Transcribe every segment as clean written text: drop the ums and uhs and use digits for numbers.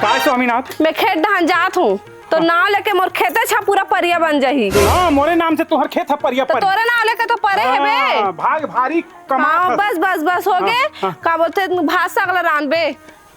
काय स्वामीनाथ? मैं खेत धान जात हूँ तो नाव लेके मोर खेते छा पूरा परिया बन जाही। हाँ मोरे नाम से तोहर खेत है परिया तो पर। तोरे नाव लेके तो परे है बे। भाग भारी कमा। हाँ बस बस बस हो गए। हाँ। का बोलते भात सगला रान बे।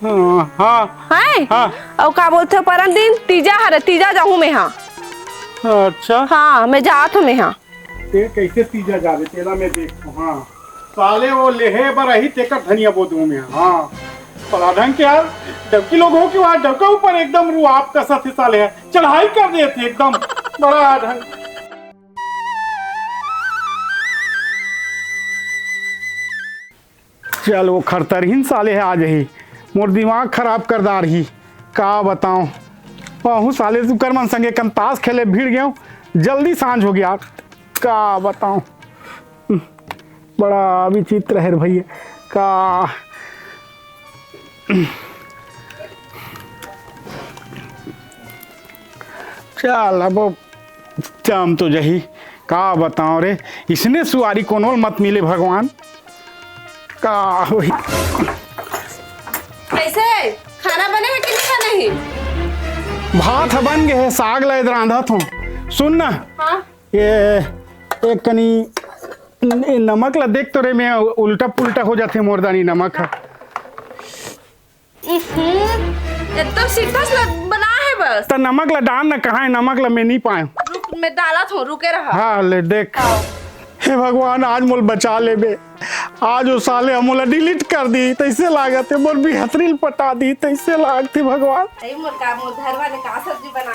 हाँ हैं? हाँ। और का बोलते परन दिन तीजा हरे तीजा जाऊँ मैं हाँ। अच्छा हाँ मैं जात हूँ मैं हाँ। ते कैसे तीजा जावे तेरा मैं देखूं। हाँ साले वो लेहे बर ही तेकर धनिया बो दूं मैं। हाँ बड़ा ढंग के यार डबकी लोग हो कि वहाँ डबका ऊपर एकदम रू आप का साथ साले है चढ़ाई कर दिए थे एकदम बड़ा ढंग। चल वो खरतरहीन साले है आज ही मोर दिमाग खराब कर दार ही का बताऊं। वहू साले तू कर मन संगे कम ताश खेले भीड़ गया जल्दी सांझ हो गया का बताऊं। बड़ा विचित्र है भैया का। चल अब चाम तो जही का बताऊं रे इसने सुआरी कोनो मत मिले भगवान का होई। कैसे खाना बने है कि नहीं? भात बन गए है साग लैद रांधा थो। सुन ना हाँ ये एक कनी नमक ला देख तो रे मैं उल्टा पुल्टा हो जाते मोरदानी नमक है। एकदम सीधा सा बना है बस। तो नमक ला डाल ना कहाँ है नमक ला मैं नहीं पाया। रुक मैं डाला था रुके रहा। हाँ ले देख। हे भगवान आज मोल बचा ले बे। आज वो साले हमोला डिलीट कर दी तैसे लागत है मोर बेहतरीन पटा दी तैसे लागती भगवान। नहीं मोर का मोर धरवा ने का सब्जी बना।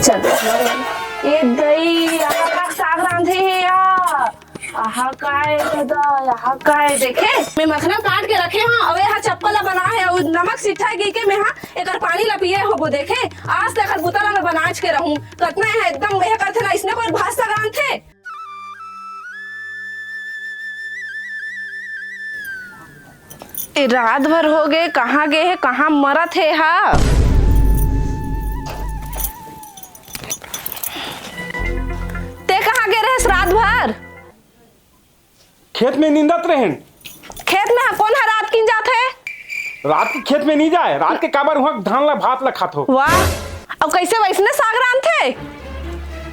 चल ये दही आहा का साग रांधे है यार। आहा काय दादा आहा काय देखे मैं मखना काट के रखे हां और यहाँ चप्पल बना है और नमक सिठा गी के मैं हां एकर पानी ला पिए हो देखे आज तक बुतला में बनाच के रहूं कतना है एकदम वह करथे ना इसने कोई भात साग रांधे। रात भर हो गए कहाँ गए है कहाँ मरत है हा। ते कहाँ गए रहे रात भर? खेत में नींदत रहे खेत में कौन है रात की जात है? रात के खेत में नहीं जाए रात के काबर वहाँ धान ला भात ला खातो। वाह अब कैसे वैसने साग रांधे?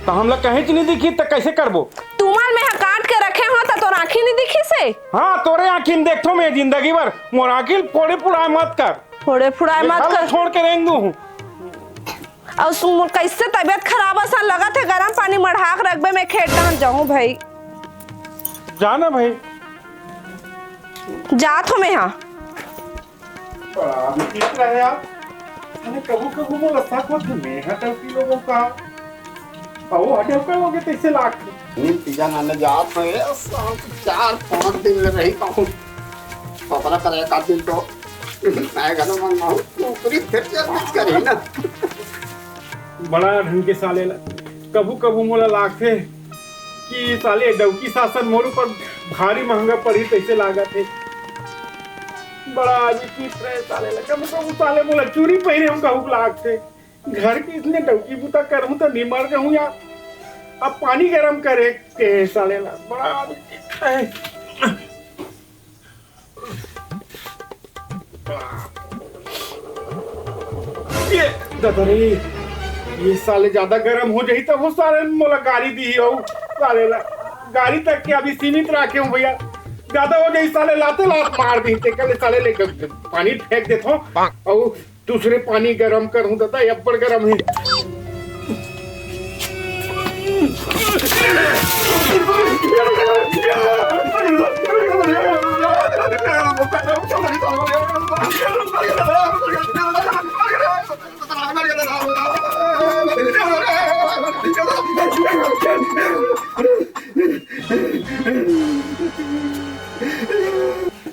तो हम लोग कहीं नहीं दिखी तो कैसे करबो। तुम्हार में काट के रखे हो तो तोर आँखी नहीं दिखी से? हाँ तोरे आँखिन देखो मैं जिंदगी भर मोर आँखिन फोड़े फुड़ाए मत कर। फोड़े फुड़ाए मत कर छोड़ के रेंग दूँ। और सुन कैसे तबीयत खराब सा लगा थे गर्म पानी मढ़ाक रखबे मैं खेत डाल जाऊँ भाई। जाना भाई जात हो मैं यहाँ। बड़ा विचित्र है यार। मैंने कबू कबू बोला सच बात मैं हटल की लोगों का वो हटल का लोगे कैसे लाख तीजा नाने जात है 4-5 दिन ले रही कहूँ पपरा करे का दिन तो मैं घर में मां पूरी फिर से करी ना। बड़ा ढंग के साले कबू कबू मोला लागथे कि साले डौकी शासन मोर ऊपर भारी महंगा पड़ी कैसे लागत है। बड़ा विचित्र है साले कबू कबू साले मोला चूड़ी पहने हम कहू लागथे घर की इसने डौकी बूता करूँ तो नहीं मर जाऊँ यार। अब पानी गरम करे के साले ला बड़ा विचित्र है। ये ददरी ये साले ज्यादा गर्म हो जाई तब वो साले मोला गाड़ी दी हो साले ला गाड़ी तक के अभी सीमित रखे हूँ भैया ज्यादा हो जाई साले लाते लात मार दी ते कल साले ले पानी फेंक देता हूँ और दूसरे पानी गरम करूँ दादा ये बड़ गरम है।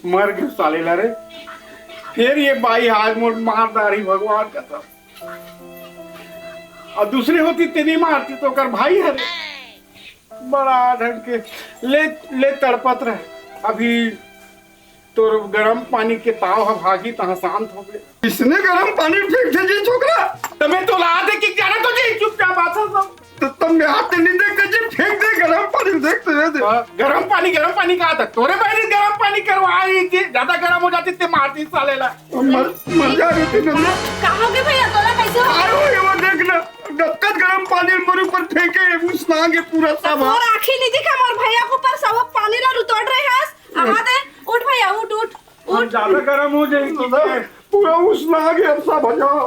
मर गए साले लरे फिर ये बाई हाथ मोड़ मारदारी भगवान का सब और दूसरी होती तेरी मारती तो कर भाई है बड़ा ढंग के ले तड़पत रहे अभी तो गरम पानी के ताव है भागी तहाँ शांत हो गए। इसने गरम पानी फेंक दे जी छोकरा तुम्हें तो ला दे कि जाना तो जी चुपचाप बात है सब तो तुम में हाथ नहीं देख जी फेंक दे गरम पानी देख तो गरम पानी का आता तोरे पहले गरम पानी करवाई थी, ज्यादा गर्म हो जाती ते मारती साले ला। मर जा रही थी ना। कहाँ के भैया तोला कैसे हो? अरे वो देख ना, डबकत गरम पानी मेरे ऊपर फेंके, उछला के पूरा सब। और आँखी नहीं दिखा मोर भैया को ऊपर सब पानी ना रुतोड़ रहे हैं। आहा दे, उठ भैया उठ उठ उठ। ज्यादा गर्म हो जाएगी, पूरा उछला के अब सब हो जाओ।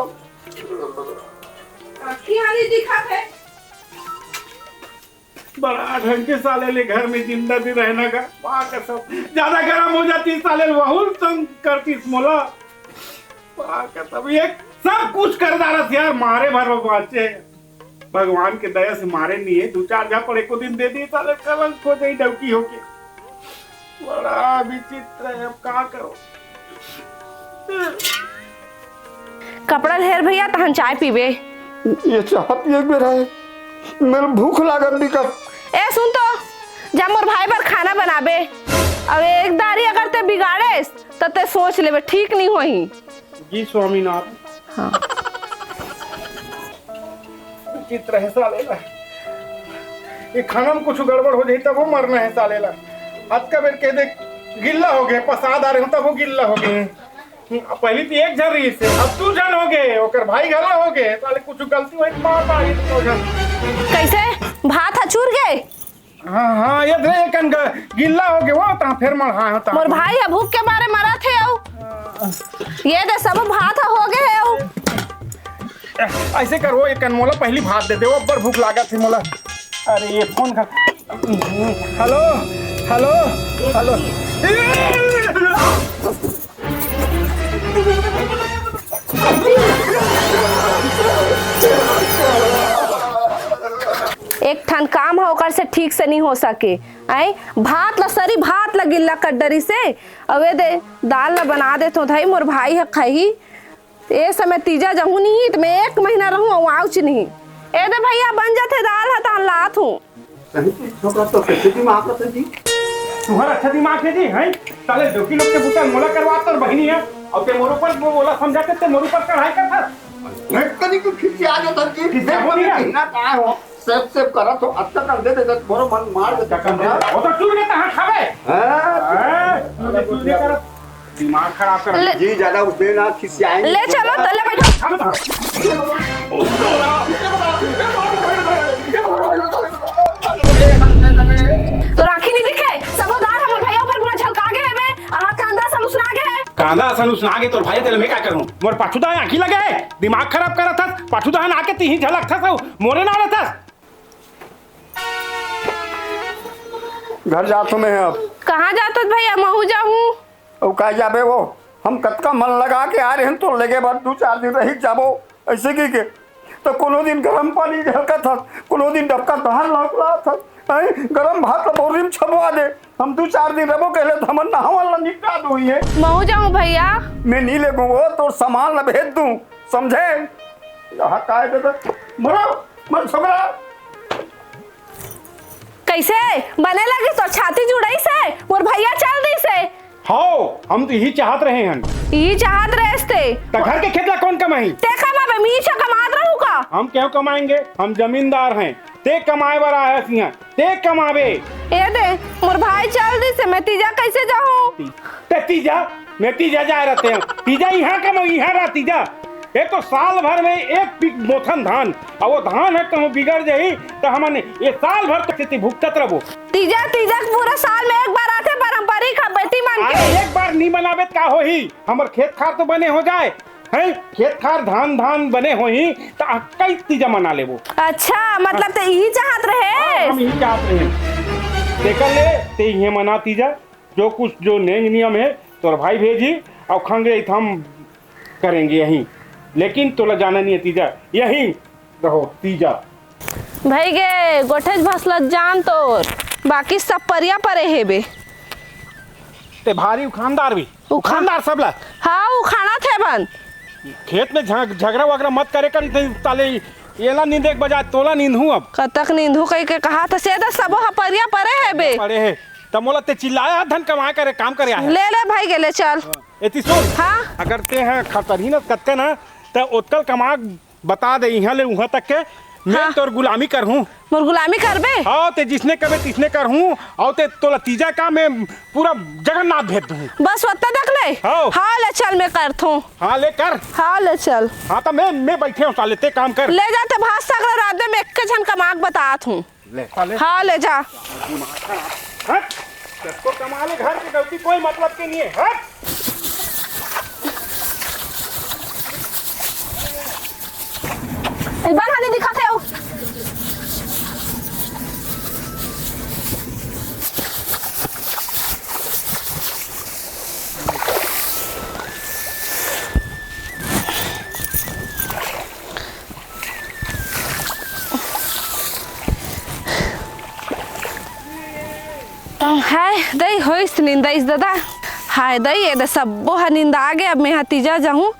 आँखी नहीं दिखा थे। बड़ा ढंग के साले ले घर में जिंदगी रहना का वाह कसम। ज्यादा गर्म हो जाती साले बहुत तंग करती मोला। वाह कसम, ये सब कुछ कर डालत यार, मारे भर बच्चे भगवान के दया से मारे नहीं है। 2-4 झापड़ एको दिन दे दिए साले कलंक हो गई डौकी होके। बड़ा विचित्र है, अब क्या करो। कपड़ा ढेर भैया तहन चाय पीबे। ये चाह पिए मेरा है, मेरे भूख लागत दिक्कत। ए सुन तो, जब मोर भाई पर खाना बनाबे अब एक दारी अगर ते बिगाड़े तो ते सोच लेबे ठीक नहीं होही। जी स्वामीनाथ। हाँ। विचित्र है साले ला, ये खाना में कुछ गड़बड़ हो जाए तब वो मरना है साले ला। आज का बेर कह दे गिल्ला हो गए, पसाद आ रहे हो तब वो गिल्ला हो गए। पहली तो एक जन रही से, अब 2 जन हो गए, ओकर भाई गला हो गए साले। कुछ गलती हुई तो मार पाई 2 जन। कैसे भात हचूर गए? हाँ ये थे कन गिल्ला हो गए वो ता फिर मर होता। मोर भाई अब भूख के मारे मरा थे औ। ये दे सब भात हो गए है औ। ऐसे करो, एक कन मोला पहली भात दे दे, ऊपर भूख लागत थी मोला। अरे ये फोन कर। Hello hello hello. एक ठन काम है ओकर से ठीक से नहीं हो सके। आई भात ला सरी भात ला गिल्ला कड्डरी से अवे दे दाल ला बना दे तो धाई मोर भाई है खाई। ए समय तीजा जाऊं नहीं तो मैं 1 महीना रहूं आउच नहीं। ए दे भैया बन जाते दाल है तान लात हूं। छोकरा तो कैसे दिमाग का जी? तुम्हारा अच्छा दिमाग है जी, हैं साले डोकी लोग के बुता मोला करवात और बहिनी है और ते मोर ऊपर वो बोला समझाते ते मोर ऊपर चढ़ाई करता। मैं कभी को खिंच आ जाता जी। किससे हो गया? ना काय हो, सेफ करा तो अच्छा कर दे दे, मोरो मन मार दे वो तो चूर के तहां खावे। हां अरे चूर के कर दिमाग खराब कर। जी ज्यादा उसमें ना खिसियाएंगे। ले चलो तले बैठो। तो राखी नहीं दिखे सबोदार हमर भैया ऊपर पूरा झलका गए में आहा कांदा सब उसना गए। कांदा सन उसना के तोर भाई तेल में क्या करूं? मोर पाछुदा आंखी लगे दिमाग खराब करत था। पाछुदा आके तीही झलक था सब मोरे ना रहता। घर जातो मैं अब। कहाँ जातो भैया? महू जाऊं। और का जाबे वो, हम कतका मन लगा के आ रहे हैं तो लगे बाद 2-4 दिन रही जाबो ऐसे की के। तो कोनो दिन गरम पानी झलका था, कोनो दिन डबका दहार लौकला था। गरम भात ला बोरिम छबवा दे, हम 2-4 दिन रहो कहले तो हमन नहावल ला निपटा दो ये। महू जाऊं भैया। मैं नहीं ले वो तो सामान ला भेज दूं, समझे? यहाँ का है तो मरो मर छोकरा। कैसे बने लगी तो छाती जुड़ाई से मोर भैया चल दी से। हाँ हम तो यही चाहत रहे हैं। ये चाहत रेस्ते तो घर के खेतला कौन कमाई? ते कमाबे मीछा कमात रहू का। हम क्यों कमाएंगे? हम जमींदार हैं। ते कमाए बर आया सिंह, ते कमावे। ए दे मोर भाई चल दी से मैं तीजा कैसे जाऊं? ते तीजा मैं तीजा जा रहते हैं। तीजा यहाँ कमाओ यहाँ रहा तीजा। ये तो साल भर में एक पिक मोथन धान और वो धान है कहूँ बिगड़ जाही तो हमने ये साल भर तो भुगतत रहो। तीजा तीजा पूरा साल में एक बार आते पारंपरिक बेटी मान के। एक बार नहीं बनावे का हो ही हमर खेत खार तो बने हो जाए हैं। खेत खार धान बने हो ही तो कई तीजा मना लेबो। अच्छा मतलब ते यही चाहत रहे। हम यही चाहते हैं। देकर ले ते ये मना तीजा जो कुछ जो नियम है तो भाई भेजी और खंगे हम करेंगे यहीं। लेकिन तोला जाना नहीं है तीजा यहीं रहो तीजा। भाई गे गोठेज भसलत जान तोर बाकी सब परिया परे हेबे। ते भारी उखानदार भी उखानदार सब ला। हाँ उखाना थे बन खेत में झगड़ा वगड़ा मत करे करी ताले ये ला नींद एक बजा तोला नींद हूँ अब कतक नींदू कह के कहा था सेदा सब परिया परे हेबे पड़े है तब मोला ते चिल्लाया धन कमाए करे काम करे आया। ले ले भाई गेले चल। एती सुन हाँ अगर ते हैं खतरही ना कत्ते ना तो उत्कल कमा बता दे यहाँ ले वहाँ तक के मैं तोर गुलामी कर हूँ। मोर गुलामी करबे? हाँ ते जिसने कबे तिसने कर हूँ और ते तो तीजा का मैं पूरा जगन्नाथ भेज दूँ। बस वत्ता तक ले। हाँ। हाँ ले चल मैं करथूं। हाँ ले कर। हाँ ले चल। हाँ तो मैं बैठे हूँ साले ते काम कर। ले जाते भास सगला रात में एक जन कमाक बतात हूँ। ले साले। हाँ ले जा। हट सबको कमा ले, घर की गलती कोई मतलब के नहीं है। हट एक बार हानि दिखाते हो। हाय दई होइस निंदा इस दादा। हाय दई ये सब्बो ह निंदा आ गए। अब मैं तीजा जाऊँ